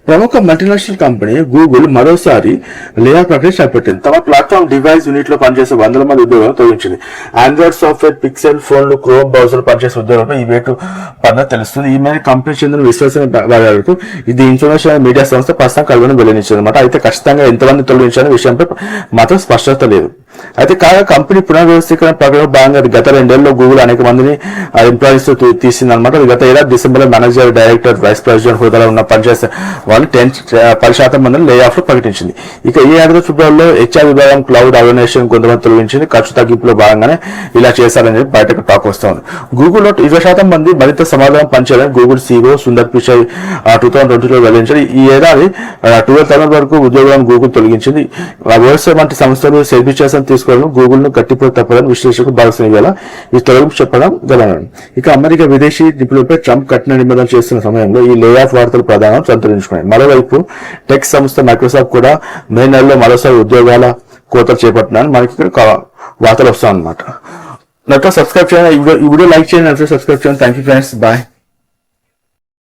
ప్రముఖ multinational company Google మరోసారి layoff ప్రక్రియ చేపట్టింది. తమ ప్లాట్ఫామ్ డివైస్ యూనిట్ లో పనిచేసే 100 మంది ఉద్యోగులను తొలగించింది. ఆండ్రాయిడ్ సాఫ్ట్వేర్, పిక్సెల్ ఫోన్లు, క్రోమ్ బ్రౌజర్ పనిచేసే ఉద్యోగులపై ఈ వేటు పడినట్టు తెలుస్తుంది. ఈ మేరకు కంపెనీ చెందిన విశ్వసనీయ ఇది ఇన్ఫర్మేషన్ మీడియా సంస్థ ప్రస్తుతం కలవని వెల్లడించింది అనమాట. అయితే ఖచ్చితంగా ఎంతమంది తొలగించాలనే విషయంపై మాత్రం స్పష్టత లేదు. అయితే కాగా కంపెనీ పునర్వ్యవస్థీకరణ ప్రక్రియలో భాగంగా గత 2 ఏళ్లలో గూగుల్ అనేక మందిని ఎంప్లాయీస్ తీసిందనమాట. గత ఏడాది డిసెంబర్ లో మేనేజర్, డైరెక్టర్, వైస్ ప్రెసిడెంట్ హోదాలో ఉన్న పనిచేసే వాళ్ళు 10% మందిని లే ఆఫ్ లో ప్రకటించింది. ఇక ఈ ఏడాది ఫిబ్రవరిలో హెచ్ఆర్ విభాగం, క్లౌడ్ ఆర్గనైజేషన్ కొంతమంది తొలగించింది. ఖర్చు తగ్గింపులో భాగంగానే ఇలా చేశారని చెప్పి బయటకు టాక్ వస్తోంది. గూగుల్లో 20% మంది మరింత సమాధానం పనిచేయాలని గూగుల్ CEO సుందర్ పిచాయ్ 2020లో వెల్లడించారు. ఈ ఏడాది 12,000 వరకు ఉద్యోగులను గూగుల్ తొలగించింది. వ్యవసాయ వంటి సంస్థలు సెల్ఫిచేషన్ తీసుకోవడం గూగుల్ ను గట్టిపోయి తప్పదని విశ్లేషకులు భావిస్తున్న వేళ ఈ తొలగింపు చెప్పడం గమనం. ఇక అమెరికా విదేశీ నిపుణులపై ట్రంప్ కఠిన నిబంధనలు చేస్తున్న సమయంలో ఈ లే ఆఫ్ వార్తలు ప్రధానం సంతరించుకున్నాయి. మరోవైపు టెక్ సంస్థ మైక్రోసాఫ్ట్ కూడా మే నెలలో మరోసారి ఉద్యోగాల కోతలు చేపట్టినారని మనకి ఇక్కడ వార్తలు వస్తాయన్నమాట. సబ్స్క్రైబ్ చేయండి, ఈ వీడియో లైక్ చేయండి, సబ్స్క్రైబ్ చేయండి. Thank you friends, bye.